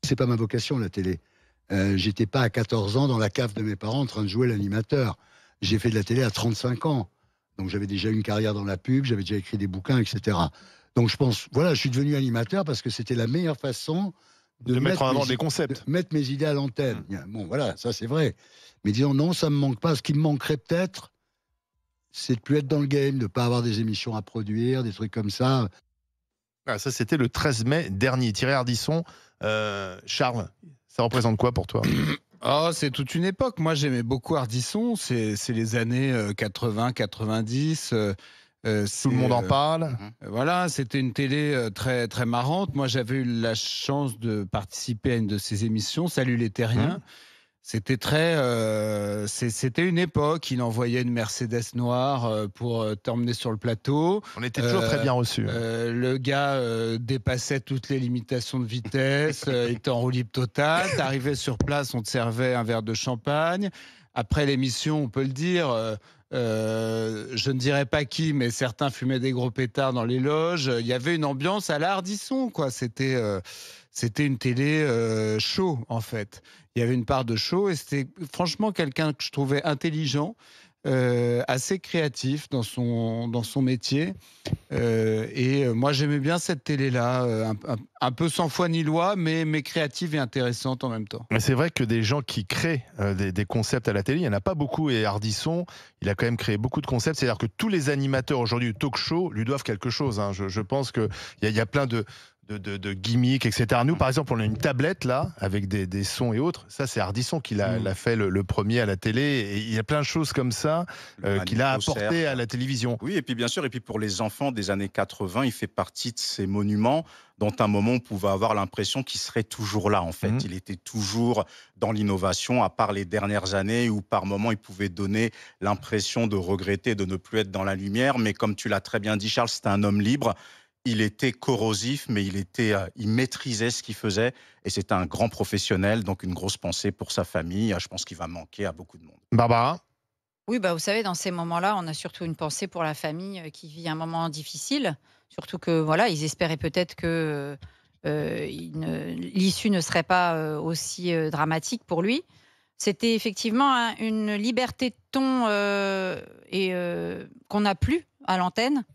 C'est pas ma vocation, la télé. J'étais pas à 14 ans dans la cave de mes parents en train de jouer l'animateur. J'ai fait de la télé à 35 ans. Donc j'avais déjà une carrière dans la pub, j'avais déjà écrit des bouquins, etc. Donc je pense, voilà, je suis devenu animateur parce que c'était la meilleure façon de mettre en avant des concepts. De mettre mes idées à l'antenne. Bon, voilà, ça c'est vrai. Mais disons, non, ça me manque pas. Ce qui me manquerait peut-être, c'est de plus être dans le game, de ne pas avoir des émissions à produire, des trucs comme ça. Ah, ça, c'était le 13 mai dernier. Thierry Ardisson, Charles, ça représente quoi pour toi? Oh, c'est toute une époque. Moi, j'aimais beaucoup Ardisson. C'est les années 80, 90. Tout le monde en parle. Voilà, c'était une télé très, très marrante. Moi, j'avais eu la chance de participer à une de ses émissions, Salut les Terriens. C'était c'était une époque. Il envoyait une Mercedes noire pour t'emmener sur le plateau. On était toujours très bien reçus. Le gars dépassait toutes les limitations de vitesse. Il était en roue libre totale. T'arrivais sur place, on te servait un verre de champagne. Après l'émission, on peut le dire, je ne dirais pas qui, mais certains fumaient des gros pétards dans les loges. Il y avait une ambiance à la Ardisson, quoi. C'était une télé show, en fait. Il y avait une part de show et c'était franchement quelqu'un que je trouvais intelligent, assez créatif dans son métier. Moi, j'aimais bien cette télé-là, un peu sans foi ni loi, mais créative et intéressante en même temps. Mais c'est vrai que des gens qui créent des concepts à la télé, il n'y en a pas beaucoup. Et Ardisson, il a quand même créé beaucoup de concepts. C'est-à-dire que tous les animateurs aujourd'hui de talk-show lui doivent quelque chose. Je pense qu'il y a plein de gimmicks, etc. Nous, par exemple, on a une tablette là, avec des sons et autres. Ça, c'est Ardisson qui l'a fait le premier à la télé. Et il y a plein de choses comme ça qu'il a apporté à la télévision. Oui, et puis bien sûr, et puis pour les enfants des années 80, il fait partie de ces monuments dont à un moment on pouvait avoir l'impression qu'il serait toujours là, en fait. Il était toujours dans l'innovation, à part les dernières années où par moments il pouvait donner l'impression de regretter de ne plus être dans la lumière. Mais comme tu l'as très bien dit, Charles, c'était un homme libre. Il était corrosif, mais il maîtrisait ce qu'il faisait et c'était un grand professionnel, donc une grosse pensée pour sa famille. Je pense qu'il va manquer à beaucoup de monde. Barbara? Oui, vous savez, dans ces moments-là, on a surtout une pensée pour la famille qui vit un moment difficile. Surtout que, voilà, ils espéraient peut-être que l'issue ne serait pas aussi dramatique pour lui. C'était effectivement une liberté de ton qu'on n'a plus à l'antenne.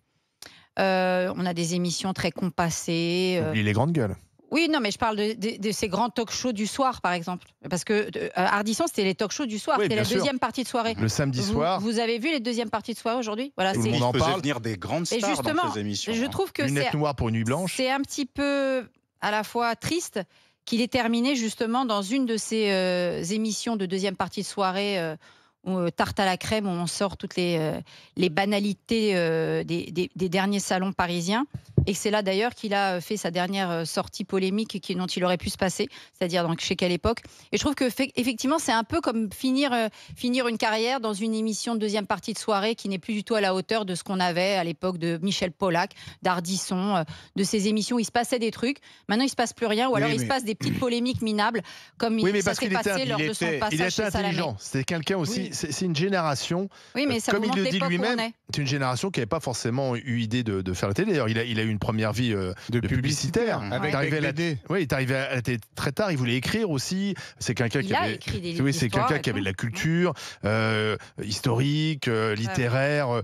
On a des émissions très compassées. Oublie les grandes gueules. Oui, non, mais je parle de ces grands talk-shows du soir, par exemple. Parce que Ardisson, c'était les talk-shows du soir. Oui, c'était la bien sûr. deuxième partie de soirée. Le samedi soir. Vous avez vu les deuxièmes parties de soirée aujourd'hui? Voilà, Tout le monde en faisait parle. venir des grandes stars justement, dans ces émissions. je trouve que Lunettes noires pour une nuit blanche. c'est un petit peu à la fois triste qu'il ait terminé justement dans une de ces émissions de deuxième partie de soirée tarte à la crème, où on sort toutes les banalités des derniers salons parisiens. Et c'est là d'ailleurs qu'il a fait sa dernière sortie polémique dont il aurait pu se passer, c'est-à-dire chez quelle époque. Et je trouve que effectivement, c'est un peu comme finir une carrière dans une émission de deuxième partie de soirée qui n'est plus du tout à la hauteur de ce qu'on avait à l'époque de Michel Polac, d'Ardisson, de ces émissions où il se passait des trucs. Maintenant, il se passe plus rien, ou alors il se passe des petites polémiques minables, comme ça s'est passé lors de son passage chez Salamé. Intelligent. C'est quelqu'un aussi. C'est une génération. Oui, mais ça comme vous il montre le dit l'époque où lui-même, on est. c'est une génération qui n'avait pas forcément eu idée de faire la télé. D'ailleurs, il a eu une première vie de publicitaire. Avec BD. Oui, il est arrivé à la télé très tard. Il voulait écrire aussi. C'est quelqu'un qui avait. Écrit des livres Oui, c'est quelqu'un qui avait de la culture historique, littéraire,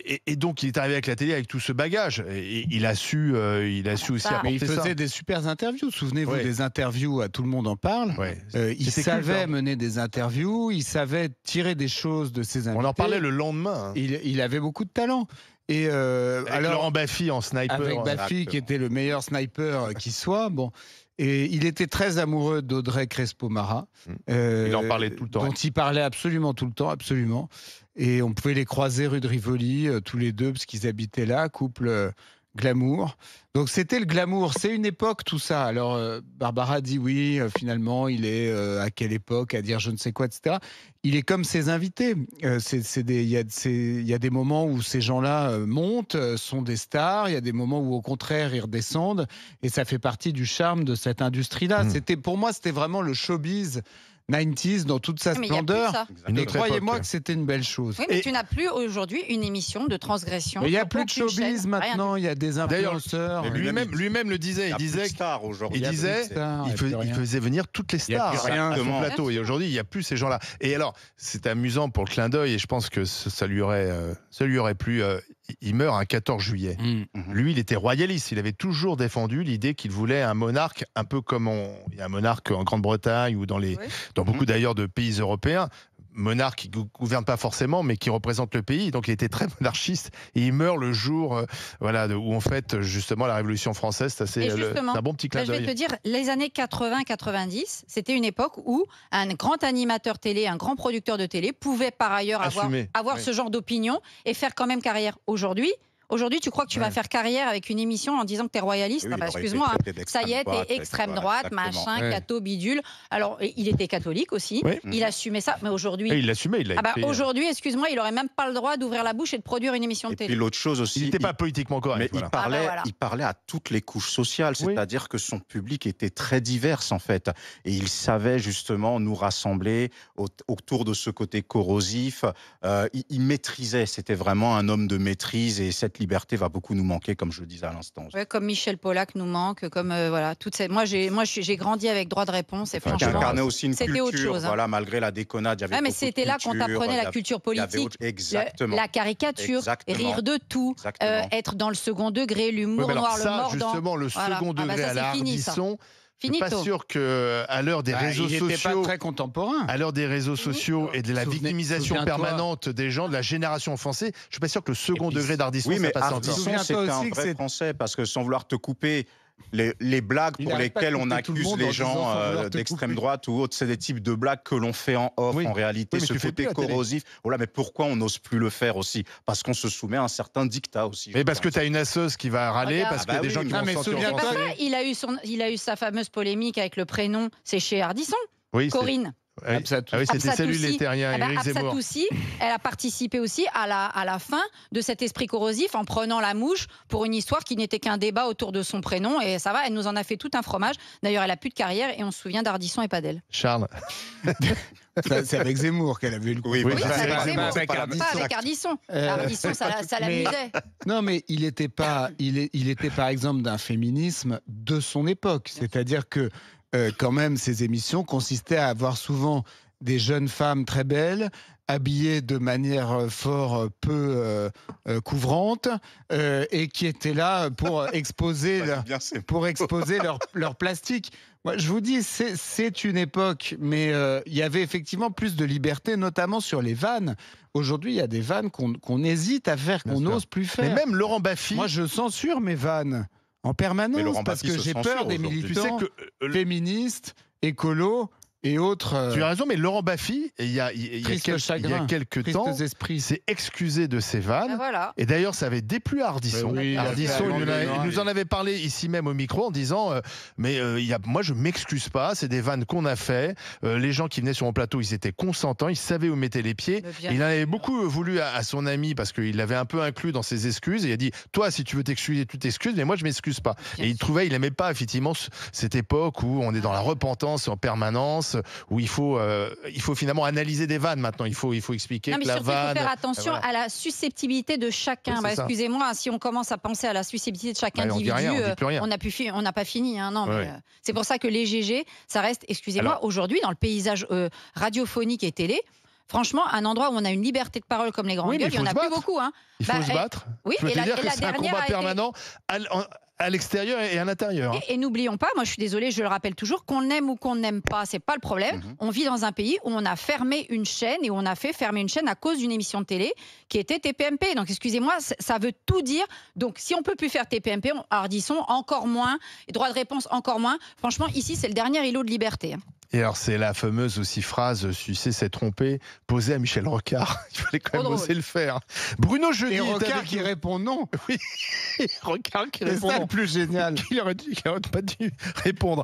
et donc il est arrivé avec la télé avec tout ce bagage. Et il a su aussi apporter ça. Mais il faisait des super interviews. Souvenez-vous des interviews à Tout le monde en parle. Ouais. Il savait mener des interviews. Il savait tirer des choses de ses invités. On en parlait le lendemain. Il avait beaucoup de talent. Et alors Laurent Baffy en sniper. Avec Baffy qui était le meilleur sniper qui soit. Bon. Et il était très amoureux d'Audrey Crespo-Mara. Il en parlait tout le temps. Dont il parlait absolument tout le temps, absolument. Et on pouvait les croiser rue de Rivoli, tous les deux, parce qu'ils habitaient là, couple glamour. Donc c'était le glamour, c'est une époque tout ça. Alors Barbara dit oui, finalement il est à quelle époque à dire je ne sais quoi, etc. Il est comme ses invités. Il y a des moments où ces gens-là montent, sont des stars. Il y a des moments où au contraire ils redescendent. Et ça fait partie du charme de cette industrie-là. Pour moi c'était vraiment le showbiz 90s dans toute sa Mais il y a plus splendeur. ça. Une Et autre croyez-moi époque. que c'était une belle chose. Oui, mais Et- tu n'as plus aujourd'hui une émission de transgression. Mais il n'y a sur plus de aucune showbiz chaîne, rien maintenant, il y a des D'ailleurs, influenceurs. Mais lui-même le disait. Il y Il a plus de disait stars aujourd'hui. il y a plus de disait, stars, il y a il plus rien. faisait venir toutes les Il y a stars plus rien. à son Exactement. plateau. Et aujourd'hui, il n'y a plus ces gens-là. Et alors, c'est amusant pour le clin d'œil, et je pense que ça lui aurait plu. Il meurt un 14 juillet. Lui, il était royaliste. Il avait toujours défendu l'idée qu'il voulait un monarque, un peu comme il y a un monarque en Grande-Bretagne ou dans Oui. beaucoup d'ailleurs de pays européens. Monarque qui ne gouverne pas forcément, mais qui représente le pays. Donc, il était très monarchiste. Et il meurt le jour où on fête justement la Révolution française. C'est Et justement, un bon petit clin Là, je vais d'œil. te dire, les années 80-90, c'était une époque où un grand animateur télé, un grand producteur de télé pouvait par ailleurs Assumer, avoir oui. ce genre d'opinion et faire quand même carrière. Aujourd'hui, tu crois que tu vas faire carrière avec une émission en disant que tu es royaliste? Oui, Ah bah, il aurait été excuse-moi, hein. traité Ça y est, d'extrême t'es extrême droite, exactement. machin, Ouais. catho, bidule. Alors, il était catholique aussi, Oui. il assumait ça, mais aujourd'hui... Et il l'assumait, il l'a Ah bah, écrit. aujourd'hui, excuse-moi, il aurait même pas le droit d'ouvrir la bouche et de produire une émission de Et puis télé. l'autre chose aussi, Il n'était pas politiquement correct. mais voilà. Ah bah voilà. il parlait à toutes les couches sociales, Oui. c'est-à-dire que son public était très divers en fait, et il savait justement nous rassembler autour de ce côté corrosif. Il maîtrisait, c'était vraiment un homme de maîtrise, et cette liberté va beaucoup nous manquer, comme je le disais à l'instant. Ouais, comme Michel Pollack nous manque, comme voilà, toutes ces... Moi, j'ai grandi avec droit de réponse et Qui franchement, incarnait aussi une c'était culture, autre chose, hein. voilà, malgré la déconnade, il y avait ouais, mais beaucoup de c'était là qu'on culture, t'apprenait il y la avait- culture il y avait politique, exactement. la caricature, Exactement. rire de tout, Exactement. être dans le second degré, Oui, l'humour mais alors noir, le ça, mordant. justement, le Voilà. second Ah bah degré ça, à la c'est fini, ça. Ardisson, je suis pas Finito. sûr qu'à l'heure des Bah, réseaux il n'était pas sociaux, très contemporain. à l'heure des réseaux sociaux et de la victimisation souviens-toi. permanente des gens, de la génération française, je suis pas sûr que le second Et puis, degré d'Ardisson, Oui, ça mais passe encore. Ardisson, Souviens-toi c'était un aussi que vrai c'est- français, parce que sans vouloir te couper, les blagues Il pour arrête pas de lesquelles on couper tout le accuse monde en les disant, gens sans vouloir te d'extrême couper. droite ou autres, c'est des types de blagues que l'on fait en off, Oui. en réalité, Oui, mais ce tu fais côté plus la télé. corrosif. Voilà, mais pourquoi on n'ose plus le faire aussi? Parce qu'on se soumet à un certain dictat aussi. Mais je parce que pense. tu as une asseuse qui va râler, Regarde. parce Ah bah qu'il y a des oui, gens qui mais- vont mais se sentir souviens-toi- C'est offensés. pas ça, il a eu sa fameuse polémique avec le prénom, c'est chez Ardisson, Oui, c'est- Corinne. oui. Absatou. Ah oui, c'était Absatoussi. Salut les Terriens, Eh ben, Éric Zemmour. Absatoussi, elle a participé aussi à la fin de cet esprit corrosif en prenant la mouche pour une histoire qui n'était qu'un débat autour de son prénom. Et ça va, elle nous en a fait tout un fromage. D'ailleurs, elle a plus de carrière et on se souvient d'Ardisson et pas d'elle. Charles. C'est avec Zemmour qu'elle avait eu le coup. Oui, Oui, bah, c'est ça, avec c'est Zemmour, pas- c'est c'est pas pas avec Pas Ardisson. avec Ardisson. Euh, Ardisson, ça l'amusait. Non, mais il était par exemple d'un féminisme de son époque. C'est-à-dire que, quand même, ces émissions consistaient à avoir souvent des jeunes femmes très belles, habillées de manière fort peu couvrante, et qui étaient là pour exposer Ouais, leur, bien, c'est- pour exposer leur plastique. Moi, je vous dis, c'est une époque, mais il y avait effectivement plus de liberté, notamment sur les vannes. Aujourd'hui, il y a des vannes qu'on hésite à faire, Bien qu'on sûr. n'ose plus faire. Mais même Laurent Baffy, Moi, je censure mes vannes en permanence Mais Laurent parce Baffy que se j'ai censure peur des aujourd'hui. tu sais militants que féministes, écolos et autres tu as raison, mais Laurent Baffy, il y a tristes il y a chagrins, quelques temps, tristes esprits. il s'est excusé de ses vannes. Ah, voilà. Et d'ailleurs, ça avait déplu à Ardisson. Oui, il a Ardisson, fait il nous en avait parlé ici même au micro en disant moi, je m'excuse pas, c'est des vannes qu'on a fait. Les gens qui venaient sur mon plateau, ils étaient consentants, ils savaient où mettaient les pieds. Le bien. Et il en avait beaucoup voulu à son ami parce qu'il l'avait un peu inclus dans ses excuses. Et il a dit toi, si tu veux t'excuser, tu t'excuses, mais moi, je m'excuse pas. Bien Et il trouvait, il aimait pas effectivement cette époque où on est dans la repentance en permanence, où il faut finalement analyser des vannes maintenant. Il faut expliquer Non, mais que la surtout, il faut vanne. faire attention voilà. à la susceptibilité de chacun. Oui, c'est Bah, ça. excusez-moi, si on commence à penser à la susceptibilité de chaque Bah, on dit individu, rien, on dit plus rien. on n'a pas fini. Hein, non, Ouais, mais, ouais. c'est pour ça que les GG, ça reste, excusez-moi, Alors- aujourd'hui, dans le paysage radiophonique et télé, franchement, un endroit où on a une liberté de parole comme les grandes Oui, mais gueules, il n'y en il a faut plus se battre. beaucoup. Hein. Il faut Bah, se battre. Oui, Je peux et te dire que la c'est un dernière combat a été- permanent à l'extérieur et à l'intérieur. hein. Et n'oublions pas, moi je suis désolée, je le rappelle toujours, qu'on aime ou qu'on n'aime pas, c'est pas le problème. On vit dans un pays où on a fermé une chaîne et où on a fait fermer une chaîne à cause d'une émission de télé qui était TPMP. Donc excusez-moi, ça veut tout dire. Donc si on peut plus faire TPMP, Ardisson encore moins, et droit de réponse encore moins. Franchement, ici c'est le dernier îlot de liberté. hein. Et alors, c'est la fameuse aussi phrase, sucer, c'est tromper, posée à Michel Rocard. Il fallait quand même Trop oser drôle. le faire. Bruno Jeudi Et est Rocard avec qui nous. répond non. Oui, Rocard qui C'est répond. ça le plus génial. Il aurait pas dû répondre.